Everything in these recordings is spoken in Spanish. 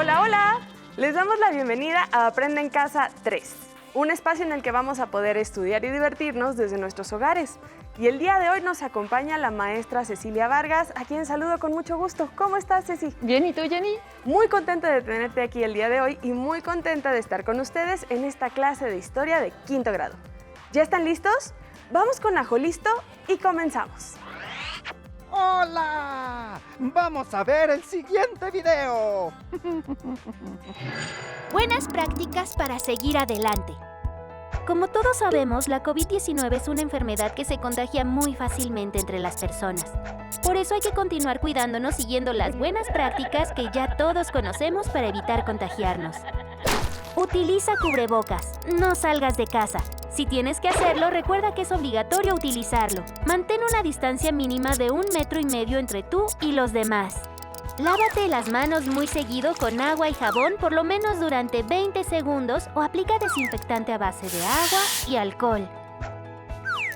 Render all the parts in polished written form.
Hola, hola. Les damos la bienvenida a Aprende en Casa 3, un espacio en el que vamos a poder estudiar y divertirnos desde nuestros hogares. Y el día de hoy nos acompaña la maestra Cecilia Vargas, a quien saludo con mucho gusto. ¿Cómo estás, Ceci? Bien, ¿y tú, Jenny? Muy contenta de tenerte aquí el día de hoy y muy contenta de estar con ustedes en esta clase de historia de quinto grado. ¿Ya están listos? Vamos con Ajo Listo y comenzamos. ¡Hola! Vamos a ver el siguiente video. Buenas prácticas para seguir adelante. Como todos sabemos, la COVID-19 es una enfermedad que se contagia muy fácilmente entre las personas. Por eso hay que continuar cuidándonos siguiendo las buenas prácticas que ya todos conocemos para evitar contagiarnos. Utiliza cubrebocas. No salgas de casa. Si tienes que hacerlo, recuerda que es obligatorio utilizarlo. Mantén una distancia mínima de 1,5 metros entre tú y los demás. Lávate las manos muy seguido con agua y jabón por lo menos durante 20 segundos o aplica desinfectante a base de agua y alcohol.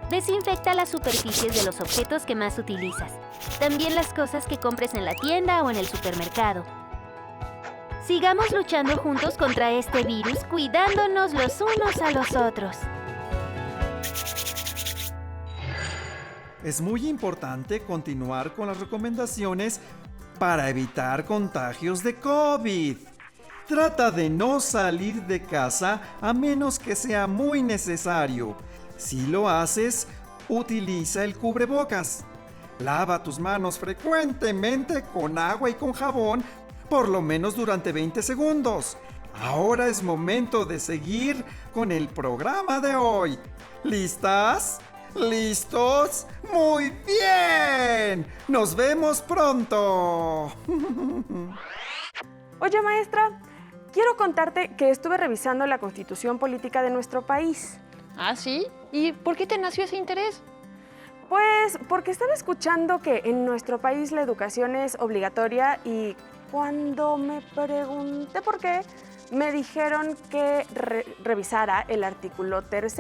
Desinfecta las superficies de los objetos que más utilizas. También las cosas que compres en la tienda o en el supermercado. Sigamos luchando juntos contra este virus, cuidándonos los unos a los otros. Es muy importante continuar con las recomendaciones para evitar contagios de COVID. Trata de no salir de casa a menos que sea muy necesario. Si lo haces, utiliza el cubrebocas. Lava tus manos frecuentemente con agua y con jabón, por lo menos durante 20 segundos. Ahora es momento de seguir con el programa de hoy. ¿Listas? ¿Listos? ¡Muy bien! ¡Nos vemos pronto! Oye, maestra, quiero contarte que estuve revisando la Constitución Política de nuestro país. ¿Ah, sí? ¿Y por qué te nació ese interés? Pues porque estaba escuchando que en nuestro país la educación es obligatoria y cuando me pregunté por qué, me dijeron que revisara el artículo 3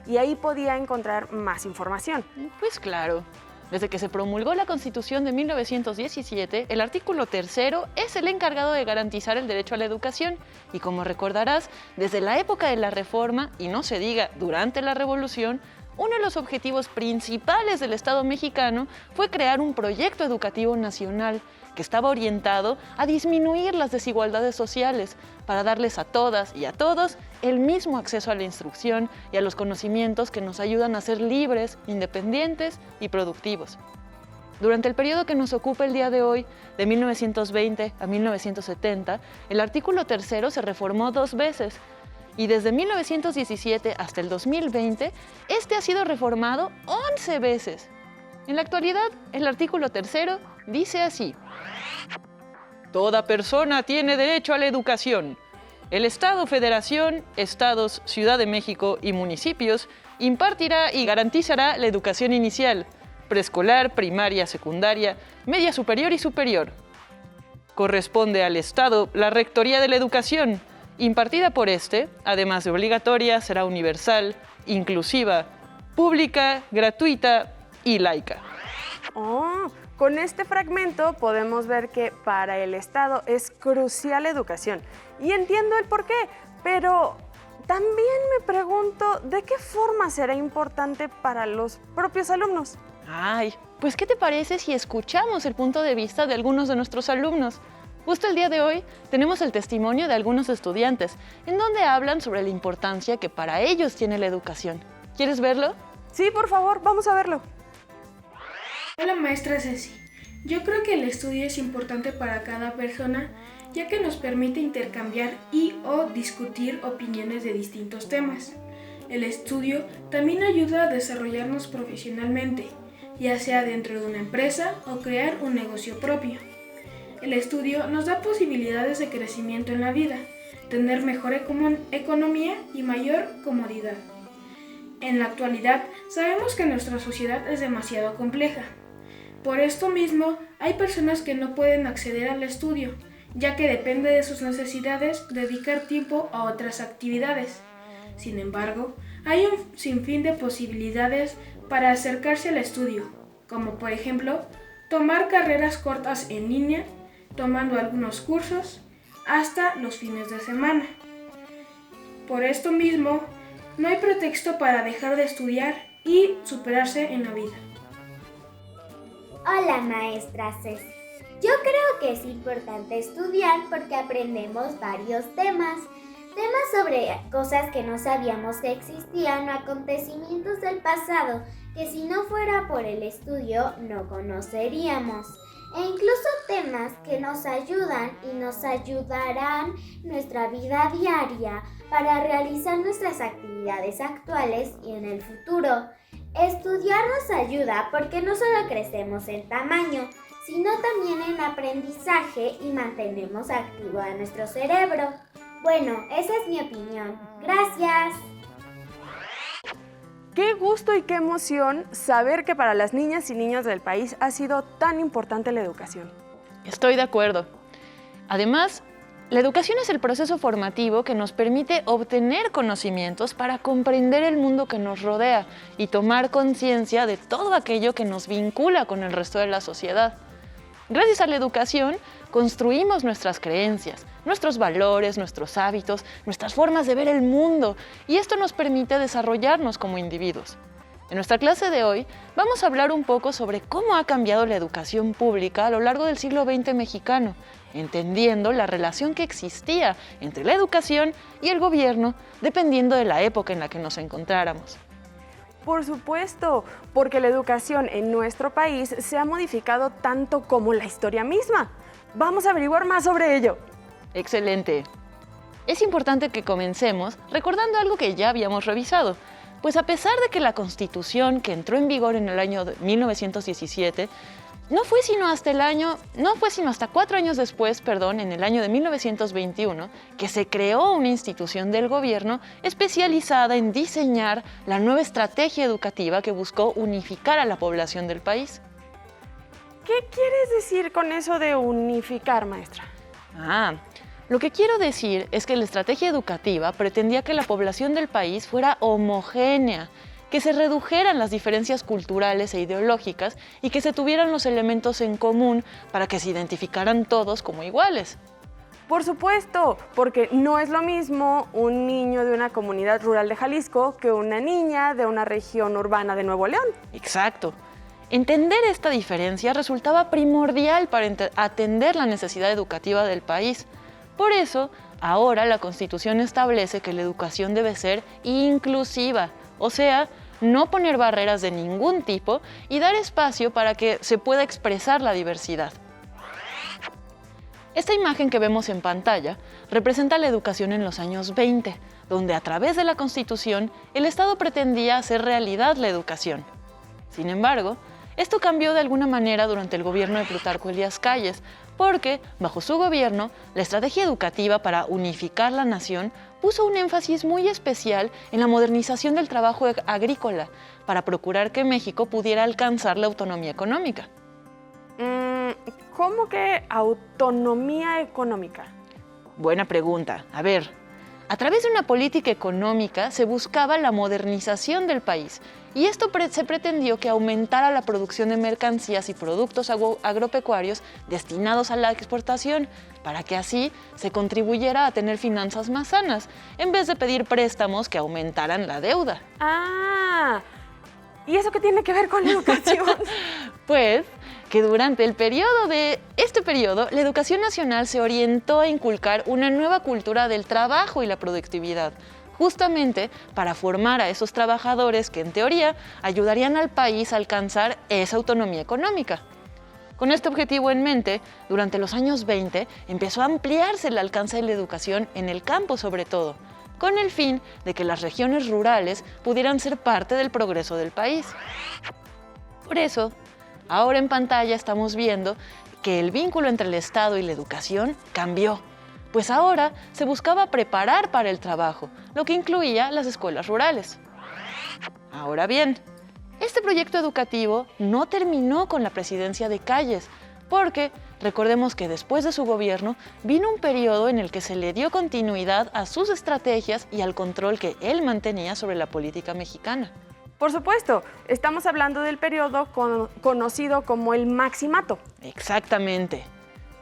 y ahí podía encontrar más información. Pues claro. Desde que se promulgó la Constitución de 1917, el artículo 3 es el encargado de garantizar el derecho a la educación. Y como recordarás, desde la época de la Reforma, y no se diga durante la Revolución, uno de los objetivos principales del Estado mexicano fue crear un proyecto educativo nacional que estaba orientado a disminuir las desigualdades sociales para darles a todas y a todos el mismo acceso a la instrucción y a los conocimientos que nos ayudan a ser libres, independientes y productivos. Durante el periodo que nos ocupa el día de hoy, de 1920 a 1970, el artículo 3 se reformó 2 veces. Y desde 1917 hasta el 2020, este ha sido reformado 11 veces. En la actualidad, el artículo 3 dice así: toda persona tiene derecho a la educación. El Estado, Federación, Estados, Ciudad de México y municipios impartirá y garantizará la educación inicial, preescolar, primaria, secundaria, media superior y superior. Corresponde al Estado la Rectoría de la Educación, impartida por este, además de obligatoria, será universal, inclusiva, pública, gratuita y laica. Oh, con este fragmento podemos ver que para el Estado es crucial la educación. Y entiendo el porqué, pero también me pregunto de qué forma será importante para los propios alumnos. Ay, pues ¿qué te parece si escuchamos el punto de vista de algunos de nuestros alumnos? Justo el día de hoy tenemos el testimonio de algunos estudiantes, en donde hablan sobre la importancia que para ellos tiene la educación. ¿Quieres verlo? Sí, por favor, vamos a verlo. Hola maestra Ceci, yo creo que el estudio es importante para cada persona ya que nos permite intercambiar y o discutir opiniones de distintos temas. El estudio también ayuda a desarrollarnos profesionalmente, ya sea dentro de una empresa o crear un negocio propio. El estudio nos da posibilidades de crecimiento en la vida, tener mejor economía y mayor comodidad. En la actualidad sabemos que nuestra sociedad es demasiado compleja. Por esto mismo, hay personas que no pueden acceder al estudio, ya que depende de sus necesidades dedicar tiempo a otras actividades. Sin embargo, hay un sinfín de posibilidades para acercarse al estudio, como por ejemplo, tomar carreras cortas en línea, tomando algunos cursos, hasta los fines de semana. Por esto mismo, no hay pretexto para dejar de estudiar y superarse en la vida. Hola, maestra Ceci. Yo creo que es importante estudiar porque aprendemos varios temas sobre cosas que no sabíamos que existían o acontecimientos del pasado que si no fuera por el estudio no conoceríamos. E incluso temas que nos ayudan y nos ayudarán en nuestra vida diaria para realizar nuestras actividades actuales y en el futuro. Estudiar nos ayuda porque no solo crecemos en tamaño, sino también en aprendizaje y mantenemos activo a nuestro cerebro. Bueno, esa es mi opinión. Gracias. Qué gusto y qué emoción saber que para las niñas y niños del país ha sido tan importante la educación. Estoy de acuerdo. Además, la educación es el proceso formativo que nos permite obtener conocimientos para comprender el mundo que nos rodea y tomar conciencia de todo aquello que nos vincula con el resto de la sociedad. Gracias a la educación, construimos nuestras creencias, nuestros valores, nuestros hábitos, nuestras formas de ver el mundo, y esto nos permite desarrollarnos como individuos. En nuestra clase de hoy vamos a hablar un poco sobre cómo ha cambiado la educación pública a lo largo del siglo XX mexicano, entendiendo la relación que existía entre la educación y el gobierno, dependiendo de la época en la que nos encontráramos. Por supuesto, porque la educación en nuestro país se ha modificado tanto como la historia misma. Vamos a averiguar más sobre ello. Excelente. Es importante que comencemos recordando algo que ya habíamos revisado, pues a pesar de que la Constitución, que entró en vigor en el año 1917, no fue sino hasta 4 años después, en el año de 1921, que se creó una institución del gobierno especializada en diseñar la nueva estrategia educativa que buscó unificar a la población del país. ¿Qué quieres decir con eso de unificar, maestra? Lo que quiero decir es que la estrategia educativa pretendía que la población del país fuera homogénea, que se redujeran las diferencias culturales e ideológicas y que se tuvieran los elementos en común para que se identificaran todos como iguales. Por supuesto, porque no es lo mismo un niño de una comunidad rural de Jalisco que una niña de una región urbana de Nuevo León. Exacto. Entender esta diferencia resultaba primordial para atender la necesidad educativa del país. Por eso, ahora la Constitución establece que la educación debe ser inclusiva, o sea, no poner barreras de ningún tipo y dar espacio para que se pueda expresar la diversidad. Esta imagen que vemos en pantalla representa la educación en los años 20, donde a través de la Constitución el Estado pretendía hacer realidad la educación. Sin embargo, esto cambió de alguna manera durante el gobierno de Plutarco Elías Calles, porque, bajo su gobierno, la estrategia educativa para unificar la nación puso un énfasis muy especial en la modernización del trabajo agrícola, para procurar que México pudiera alcanzar la autonomía económica. ¿Cómo que autonomía económica? Buena pregunta. A través de una política económica se buscaba la modernización del país, y esto se pretendió que aumentara la producción de mercancías y productos agropecuarios destinados a la exportación, para que así se contribuyera a tener finanzas más sanas, en vez de pedir préstamos que aumentaran la deuda. ¿Y eso qué tiene que ver con la educación? Pues que durante este periodo, la educación nacional se orientó a inculcar una nueva cultura del trabajo y la productividad, justamente para formar a esos trabajadores que, en teoría, ayudarían al país a alcanzar esa autonomía económica. Con este objetivo en mente, durante los años 20 empezó a ampliarse el alcance de la educación en el campo sobre todo, con el fin de que las regiones rurales pudieran ser parte del progreso del país. Por eso, ahora en pantalla estamos viendo que el vínculo entre el Estado y la educación cambió, pues ahora se buscaba preparar para el trabajo, lo que incluía las escuelas rurales. Ahora bien, este proyecto educativo no terminó con la presidencia de Calles, porque recordemos que después de su gobierno vino un periodo en el que se le dio continuidad a sus estrategias y al control que él mantenía sobre la política mexicana. Por supuesto, estamos hablando del periodo conocido como el Maximato. Exactamente.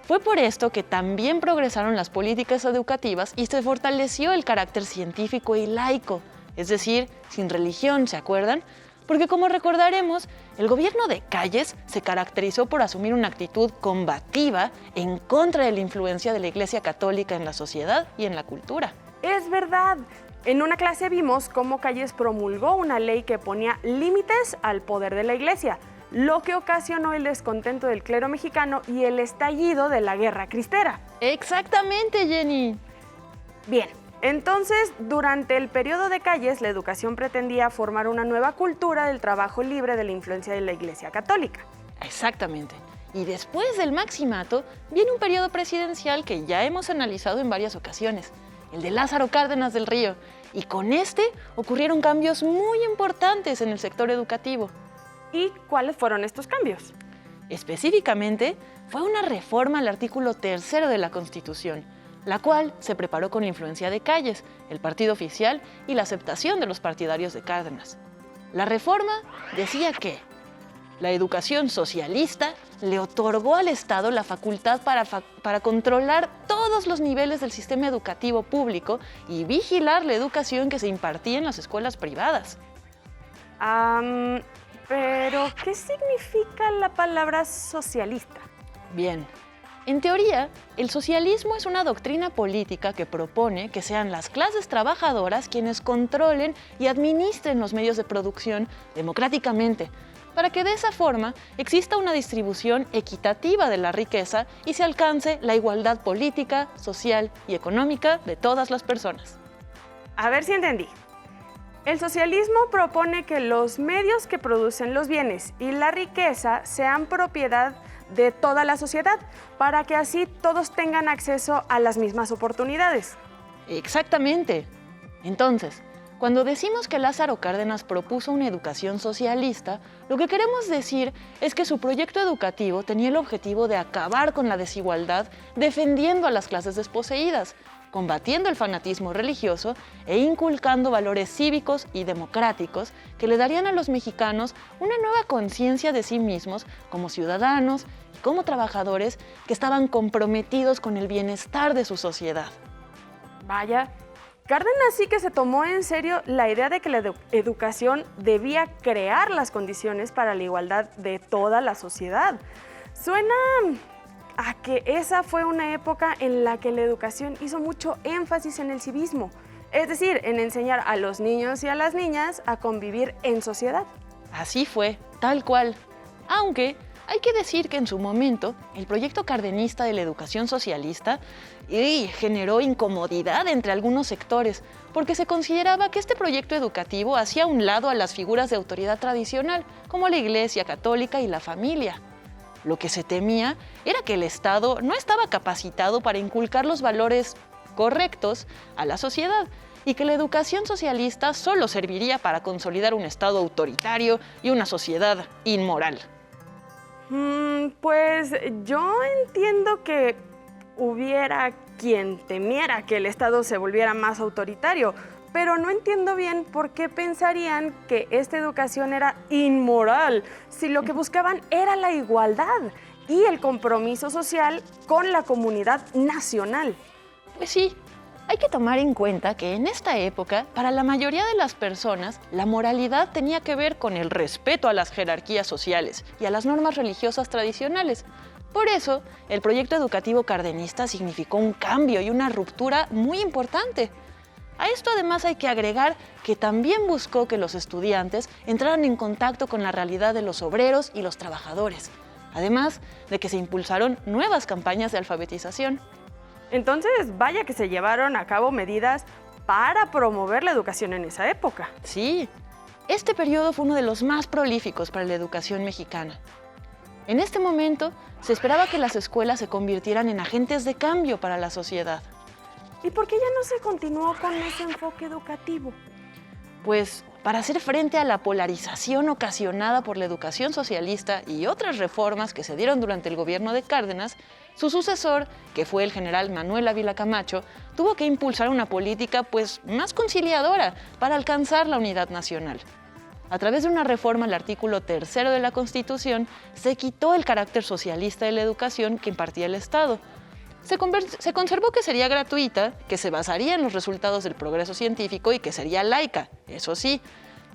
Fue por esto que también progresaron las políticas educativas y se fortaleció el carácter científico y laico, es decir, sin religión, ¿se acuerdan? Porque como recordaremos, el gobierno de Calles se caracterizó por asumir una actitud combativa en contra de la influencia de la Iglesia Católica en la sociedad y en la cultura. Es verdad. En una clase vimos cómo Calles promulgó una ley que ponía límites al poder de la Iglesia, lo que ocasionó el descontento del clero mexicano y el estallido de la Guerra Cristera. ¡Exactamente, Jenny! Bien, entonces, durante el periodo de Calles, la educación pretendía formar una nueva cultura del trabajo libre de la influencia de la Iglesia Católica. Exactamente. Y después del Maximato, viene un periodo presidencial que ya hemos analizado en varias ocasiones, el de Lázaro Cárdenas del Río. Y con este ocurrieron cambios muy importantes en el sector educativo. ¿Y cuáles fueron estos cambios? Específicamente, fue una reforma al artículo 3 de la Constitución, la cual se preparó con la influencia de Calles, el partido oficial y la aceptación de los partidarios de Cárdenas. La reforma decía que la educación socialista le otorgó al Estado la facultad para controlar todos los niveles del sistema educativo público y vigilar la educación que se impartía en las escuelas privadas. Pero, ¿qué significa la palabra socialista? Bien. En teoría, el socialismo es una doctrina política que propone que sean las clases trabajadoras quienes controlen y administren los medios de producción democráticamente, para que de esa forma exista una distribución equitativa de la riqueza y se alcance la igualdad política, social y económica de todas las personas. A ver si entendí. El socialismo propone que los medios que producen los bienes y la riqueza sean propiedad de toda la sociedad, para que así todos tengan acceso a las mismas oportunidades. Exactamente. Entonces, cuando decimos que Lázaro Cárdenas propuso una educación socialista, lo que queremos decir es que su proyecto educativo tenía el objetivo de acabar con la desigualdad, defendiendo a las clases desposeídas, combatiendo el fanatismo religioso e inculcando valores cívicos y democráticos que le darían a los mexicanos una nueva conciencia de sí mismos como ciudadanos y como trabajadores que estaban comprometidos con el bienestar de su sociedad. Vaya, Cárdenas sí que se tomó en serio la idea de que la educación debía crear las condiciones para la igualdad de toda la sociedad. Suena a que esa fue una época en la que la educación hizo mucho énfasis en el civismo, es decir, en enseñar a los niños y a las niñas a convivir en sociedad. Así fue, tal cual. Aunque hay que decir que en su momento el proyecto cardenista de la educación socialista generó incomodidad entre algunos sectores, porque se consideraba que este proyecto educativo hacía a un lado a las figuras de autoridad tradicional, como la Iglesia Católica y la familia. Lo que se temía era que el Estado no estaba capacitado para inculcar los valores correctos a la sociedad y que la educación socialista solo serviría para consolidar un Estado autoritario y una sociedad inmoral. Pues yo entiendo que hubiera quien temiera que el Estado se volviera más autoritario, pero no entiendo bien por qué pensarían que esta educación era inmoral, si lo que buscaban era la igualdad y el compromiso social con la comunidad nacional. Pues sí, hay que tomar en cuenta que en esta época, para la mayoría de las personas, la moralidad tenía que ver con el respeto a las jerarquías sociales y a las normas religiosas tradicionales. Por eso, el proyecto educativo cardenista significó un cambio y una ruptura muy importante. A esto además hay que agregar que también buscó que los estudiantes entraran en contacto con la realidad de los obreros y los trabajadores, además de que se impulsaron nuevas campañas de alfabetización. Entonces, vaya que se llevaron a cabo medidas para promover la educación en esa época. Sí, este periodo fue uno de los más prolíficos para la educación mexicana. En este momento, se esperaba que las escuelas se convirtieran en agentes de cambio para la sociedad. ¿Y por qué ya no se continuó con ese enfoque educativo? Pues para hacer frente a la polarización ocasionada por la educación socialista y otras reformas que se dieron durante el gobierno de Cárdenas, su sucesor, que fue el general Manuel Ávila Camacho, tuvo que impulsar una política más conciliadora para alcanzar la unidad nacional. A través de una reforma al artículo 3 de la Constitución, se quitó el carácter socialista de la educación que impartía el Estado. Se conservó que sería gratuita, que se basaría en los resultados del progreso científico y que sería laica, eso sí,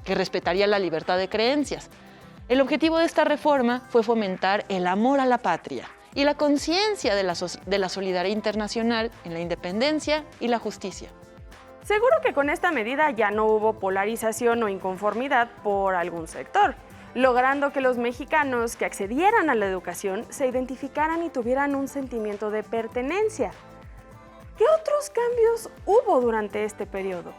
que respetaría la libertad de creencias. El objetivo de esta reforma fue fomentar el amor a la patria y la conciencia de la solidaridad internacional en la independencia y la justicia. Seguro que con esta medida ya no hubo polarización o inconformidad por algún sector, logrando que los mexicanos que accedieran a la educación se identificaran y tuvieran un sentimiento de pertenencia. ¿Qué otros cambios hubo durante este periodo?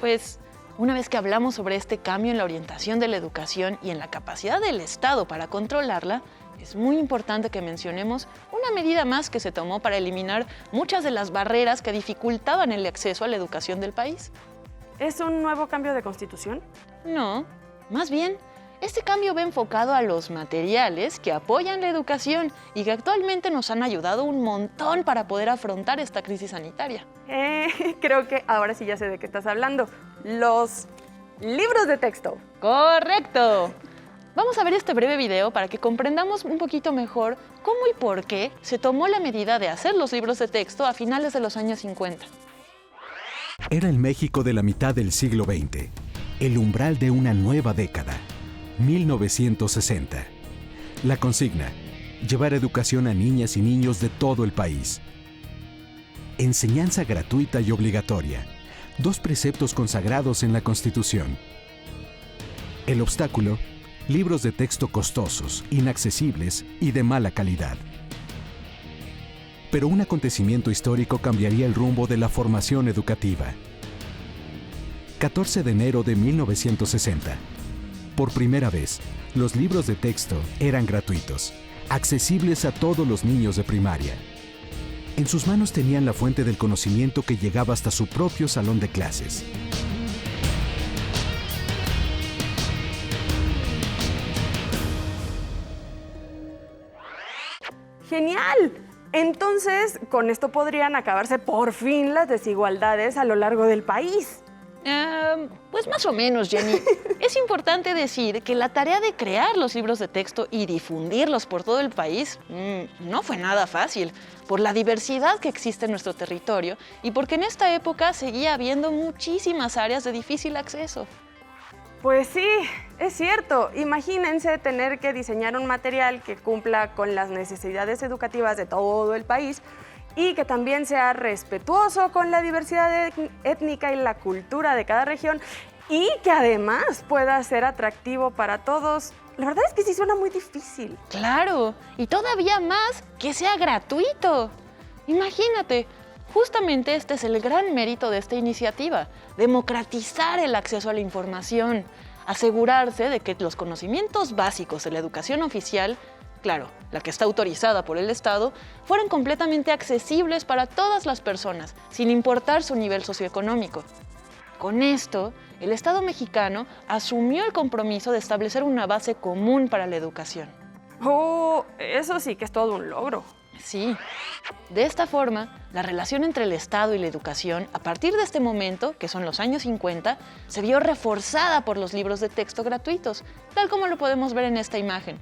Pues, una vez que hablamos sobre este cambio en la orientación de la educación y en la capacidad del Estado para controlarla, es muy importante que mencionemos una medida más que se tomó para eliminar muchas de las barreras que dificultaban el acceso a la educación del país. ¿Es un nuevo cambio de constitución? No, más bien, este cambio va enfocado a los materiales que apoyan la educación y que actualmente nos han ayudado un montón para poder afrontar esta crisis sanitaria. Creo que ahora sí ya sé de qué estás hablando. Los libros de texto. ¡Correcto! Vamos a ver este breve video para que comprendamos un poquito mejor cómo y por qué se tomó la medida de hacer los libros de texto a finales de los años 50. Era el México de la mitad del siglo XX, el umbral de una nueva década, 1960. La consigna: llevar educación a niñas y niños de todo el país. Enseñanza gratuita y obligatoria, 2 preceptos consagrados en la Constitución. El obstáculo: libros de texto costosos, inaccesibles y de mala calidad. Pero un acontecimiento histórico cambiaría el rumbo de la formación educativa. 14 de enero de 1960. Por primera vez, los libros de texto eran gratuitos, accesibles a todos los niños de primaria. En sus manos tenían la fuente del conocimiento que llegaba hasta su propio salón de clases. ¡Genial! Entonces, con esto podrían acabarse por fin las desigualdades a lo largo del país. Pues más o menos, Jenny. Es importante decir que la tarea de crear los libros de texto y difundirlos por todo el país no fue nada fácil, por la diversidad que existe en nuestro territorio y porque en esta época seguía habiendo muchísimas áreas de difícil acceso. Pues sí, es cierto. Imagínense tener que diseñar un material que cumpla con las necesidades educativas de todo el país y que también sea respetuoso con la diversidad étnica y la cultura de cada región y que además pueda ser atractivo para todos. La verdad es que sí suena muy difícil. Claro, y todavía más que sea gratuito. Imagínate, justamente este es el gran mérito de esta iniciativa, democratizar el acceso a la información, asegurarse de que los conocimientos básicos de la educación oficial, claro, la que está autorizada por el Estado, fueran completamente accesibles para todas las personas, sin importar su nivel socioeconómico. Con esto, el Estado mexicano asumió el compromiso de establecer una base común para la educación. Oh, eso sí que es todo un logro. Sí. De esta forma, la relación entre el Estado y la educación, a partir de este momento, que son los años 50, se vio reforzada por los libros de texto gratuitos, tal como lo podemos ver en esta imagen.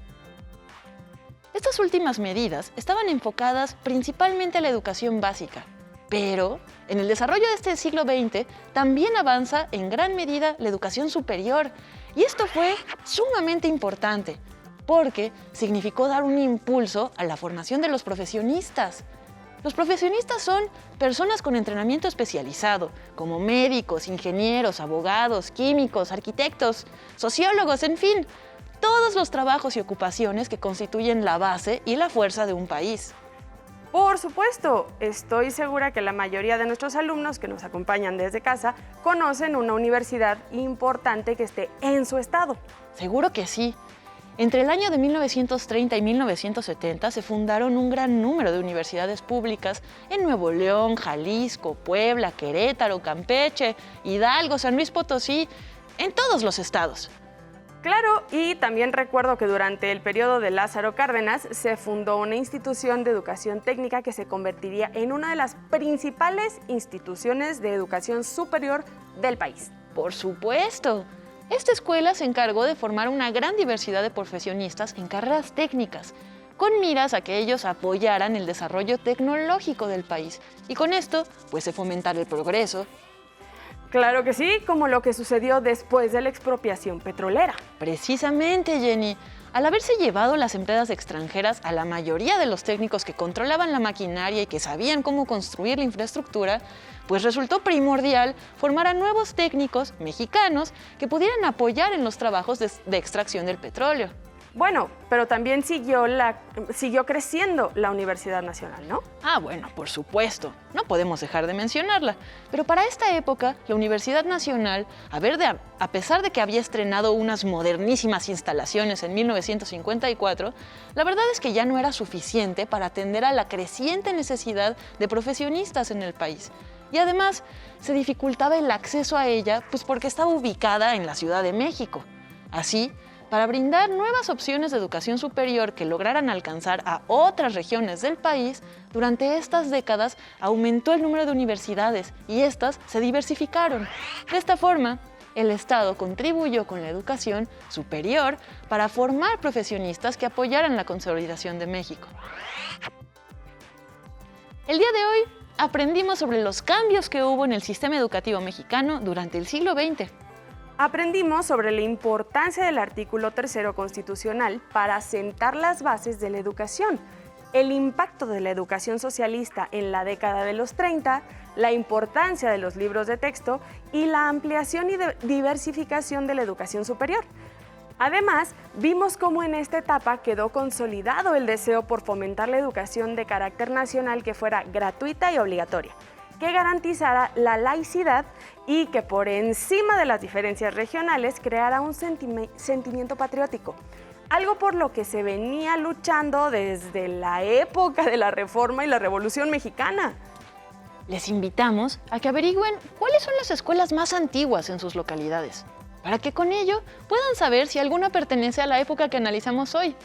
Estas últimas medidas estaban enfocadas principalmente a la educación básica, pero en el desarrollo de este siglo XX también avanza en gran medida la educación superior, y esto fue sumamente importante, porque significó dar un impulso a la formación de los profesionistas. Los profesionistas son personas con entrenamiento especializado, como médicos, ingenieros, abogados, químicos, arquitectos, sociólogos, en fin, todos los trabajos y ocupaciones que constituyen la base y la fuerza de un país. Por supuesto, estoy segura que la mayoría de nuestros alumnos que nos acompañan desde casa conocen una universidad importante que esté en su estado. Seguro que sí. Entre el año de 1930 y 1970 se fundaron un gran número de universidades públicas en Nuevo León, Jalisco, Puebla, Querétaro, Campeche, Hidalgo, San Luis Potosí, en todos los estados. Claro, y también recuerdo que durante el periodo de Lázaro Cárdenas se fundó una institución de educación técnica que se convertiría en una de las principales instituciones de educación superior del país. Por supuesto. Esta escuela se encargó de formar una gran diversidad de profesionistas en carreras técnicas, con miras a que ellos apoyaran el desarrollo tecnológico del país y con esto, pues se fomentara el progreso. Claro que sí, como lo que sucedió después de la expropiación petrolera. Precisamente, Jenny. Al haberse llevado las empresas extranjeras a la mayoría de los técnicos que controlaban la maquinaria y que sabían cómo construir la infraestructura, pues resultó primordial formar a nuevos técnicos mexicanos que pudieran apoyar en los trabajos de extracción del petróleo. Bueno, pero también siguió creciendo la Universidad Nacional, ¿no? Ah, bueno, por supuesto, no podemos dejar de mencionarla. Pero para esta época, la Universidad Nacional, a pesar de que había estrenado unas modernísimas instalaciones en 1954, la verdad es que ya no era suficiente para atender a la creciente necesidad de profesionistas en el país. Y además, se dificultaba el acceso a ella, pues porque estaba ubicada en la Ciudad de México. Así, para brindar nuevas opciones de educación superior que lograran alcanzar a otras regiones del país, durante estas décadas aumentó el número de universidades y estas se diversificaron. De esta forma, el Estado contribuyó con la educación superior para formar profesionistas que apoyaran la consolidación de México. El día de hoy aprendimos sobre los cambios que hubo en el sistema educativo mexicano durante el siglo XX. Aprendimos sobre la importancia del artículo 3 constitucional para sentar las bases de la educación, el impacto de la educación socialista en la década de los 30, la importancia de los libros de texto y la ampliación y diversificación de la educación superior. Además, vimos cómo en esta etapa quedó consolidado el deseo por fomentar la educación de carácter nacional que fuera gratuita y obligatoria, que garantizara la laicidad y que por encima de las diferencias regionales creara un sentimiento patriótico, algo por lo que se venía luchando desde la época de la Reforma y la Revolución Mexicana. Les invitamos a que averigüen cuáles son las escuelas más antiguas en sus localidades, para que con ello puedan saber si alguna pertenece a la época que analizamos hoy.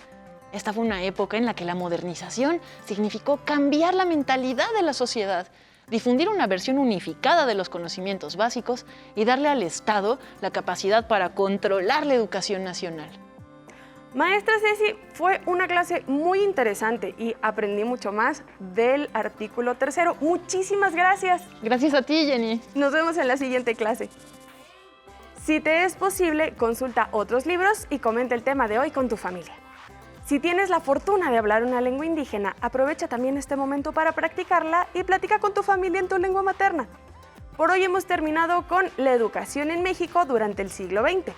Esta fue una época en la que la modernización significó cambiar la mentalidad de la sociedad, difundir una versión unificada de los conocimientos básicos y darle al Estado la capacidad para controlar la educación nacional. Maestra Ceci, fue una clase muy interesante y aprendí mucho más del artículo 3. Muchísimas gracias. Gracias a ti, Jenny. Nos vemos en la siguiente clase. Si te es posible, consulta otros libros y comenta el tema de hoy con tu familia. Si tienes la fortuna de hablar una lengua indígena, aprovecha también este momento para practicarla y platica con tu familia en tu lengua materna. Por hoy hemos terminado con la educación en México durante el siglo XX,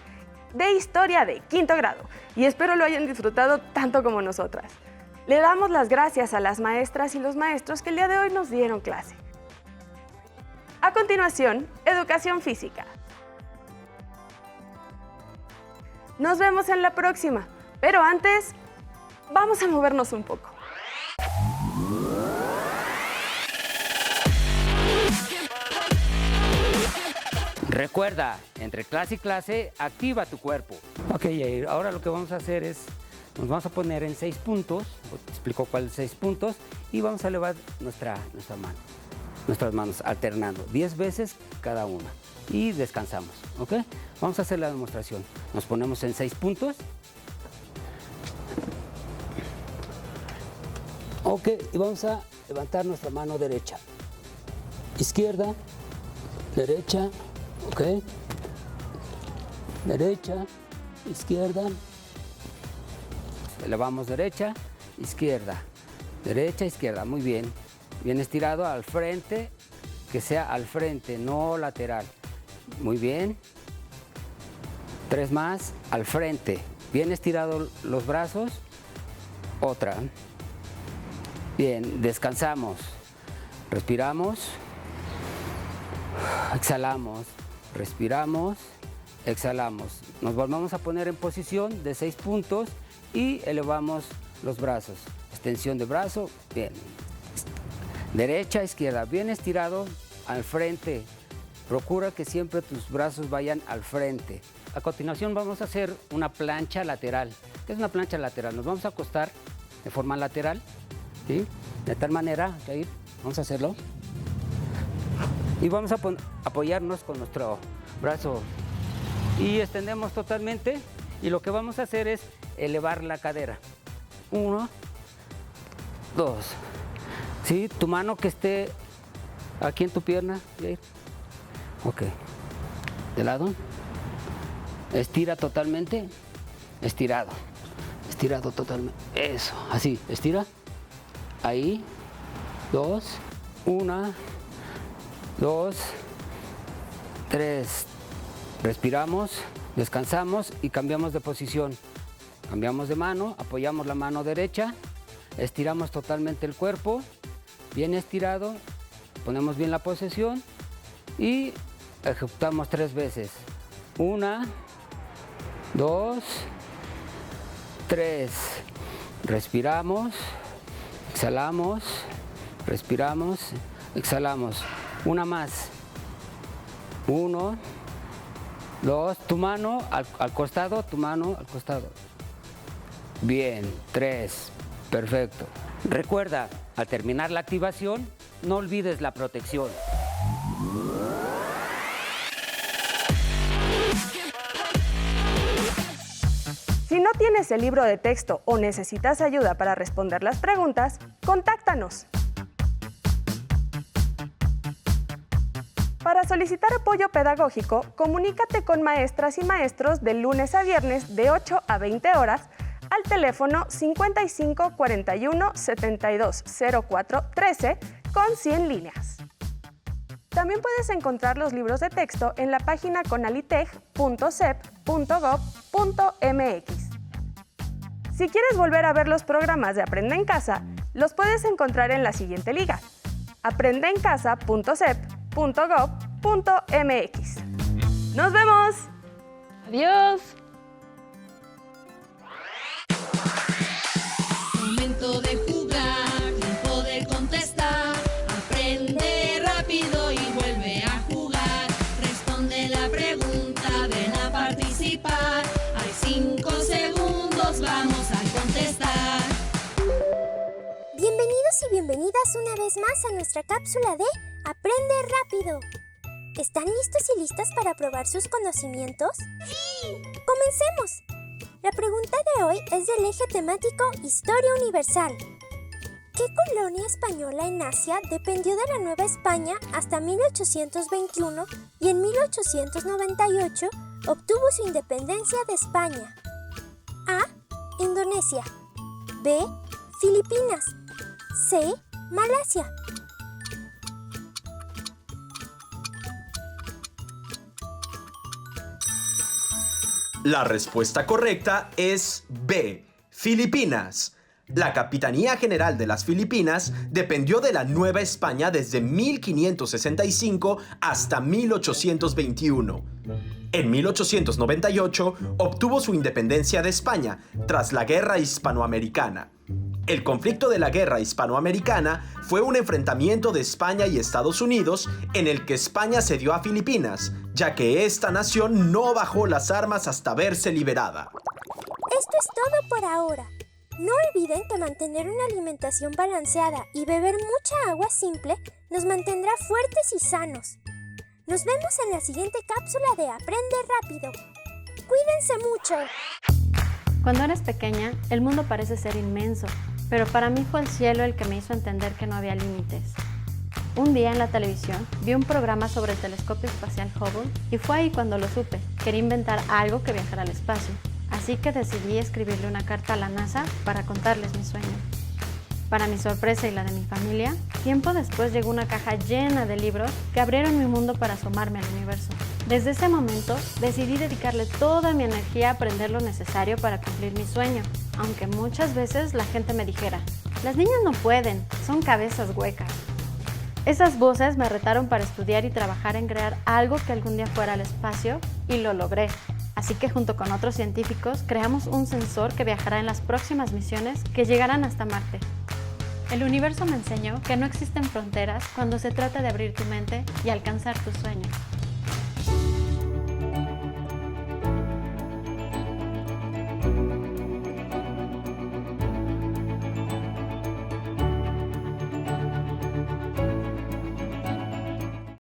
de historia de 5º grado, y espero lo hayan disfrutado tanto como nosotras. Le damos las gracias a las maestras y los maestros que el día de hoy nos dieron clase. A continuación, educación física. Nos vemos en la próxima, pero antes, vamos a movernos un poco. Recuerda, entre clase y clase, activa tu cuerpo. Ok, Yair, ahora lo que vamos a hacer es, nos vamos a poner en 6 puntos, te explico cuáles 6 puntos, y vamos a elevar nuestras manos alternando, 10 veces cada una, y descansamos, ¿ok? Vamos a hacer la demostración. Nos ponemos en 6 puntos. Ok, y vamos a levantar nuestra mano derecha, izquierda, derecha, ok, derecha, izquierda, elevamos derecha, izquierda, muy bien, bien estirado al frente, que sea al frente, no lateral, muy bien, 3 más, al frente, bien estirado los brazos, otra. Bien, descansamos, respiramos, exhalamos, respiramos, exhalamos. Nos volvemos a poner en posición de 6 puntos y elevamos los brazos. Extensión de brazo, bien. Derecha, izquierda, bien estirado al frente. Procura que siempre tus brazos vayan al frente. A continuación vamos a hacer una plancha lateral. ¿Qué es una plancha lateral? Nos vamos a acostar de forma lateral. ¿Sí? De tal manera, Jair, vamos a hacerlo. Y vamos a apoyarnos con nuestro brazo y extendemos totalmente. Y lo que vamos a hacer es elevar la cadera. 1, 2. ¿Sí? Tu mano que esté aquí en tu pierna, Jair. Ok. De lado. Estira totalmente. Estirado. Estirado totalmente. Eso. Así. Estira. Ahí. 2. 1, 2, 3. Respiramos, descansamos y cambiamos de posición. Cambiamos de mano, apoyamos la mano derecha, estiramos totalmente el cuerpo, bien estirado, ponemos bien la posición y ejecutamos 3 veces. 1, 2, 3. Respiramos, exhalamos, respiramos, exhalamos. Una más. 1, 2, tu mano al costado, tu mano al costado. Bien, 3, perfecto. Recuerda, al terminar la activación, no olvides la protección. Si no tienes el libro de texto o necesitas ayuda para responder las preguntas, contáctanos. Para solicitar apoyo pedagógico, comunícate con maestras y maestros de lunes a viernes de 8 a 20 horas al teléfono 55 41 72 04 13 con 100 líneas. También puedes encontrar los libros de texto en la página conaliteg.sep.gov.mx. Si quieres volver a ver los programas de Aprende en Casa, los puedes encontrar en la siguiente liga: aprendeencasa.sep.gov.mx. ¡Nos vemos! ¡Adiós! Momento de jugar, tiempo de contestar. Aprende rápido y vuelve a jugar. Responde la pregunta, ven a participar. Hay 5 segundos, vamos a contestar. Bienvenidos y bienvenidas una vez más a nuestra cápsula de Aprende Rápido. ¿Están listos y listas para probar sus conocimientos? ¡Sí! ¡Comencemos! La pregunta de hoy es del eje temático Historia Universal. ¿Qué colonia española en Asia dependió de la Nueva España hasta 1821 y en 1898 obtuvo su independencia de España? A. Indonesia. B. Filipinas. C. Malasia. La respuesta correcta es B, Filipinas. La Capitanía General de las Filipinas dependió de la Nueva España desde 1565 hasta 1821. En 1898 obtuvo su independencia de España tras la Guerra Hispanoamericana. El conflicto de la Guerra Hispanoamericana fue un enfrentamiento de España y Estados Unidos en el que España cedió a Filipinas, ya que esta nación no bajó las armas hasta verse liberada. Esto es todo por ahora. No olviden que mantener una alimentación balanceada y beber mucha agua simple nos mantendrá fuertes y sanos. Nos vemos en la siguiente cápsula de Aprende Rápido. ¡Cuídense mucho! Cuando eres pequeña, el mundo parece ser inmenso, pero para mí fue el cielo el que me hizo entender que no había límites. Un día en la televisión vi un programa sobre el telescopio espacial Hubble y fue ahí cuando lo supe. Quería inventar algo que viajara al espacio, así que decidí escribirle una carta a la NASA para contarles mi sueño. Para mi sorpresa y la de mi familia, tiempo después llegó una caja llena de libros que abrieron mi mundo para asomarme al universo. Desde ese momento, decidí dedicarle toda mi energía a aprender lo necesario para cumplir mi sueño, aunque muchas veces la gente me dijera: las niñas no pueden, son cabezas huecas. Esas voces me retaron para estudiar y trabajar en crear algo que algún día fuera al espacio, y lo logré. Así que junto con otros científicos creamos un sensor que viajará en las próximas misiones que llegarán hasta Marte. El universo me enseñó que no existen fronteras cuando se trata de abrir tu mente y alcanzar tus sueños.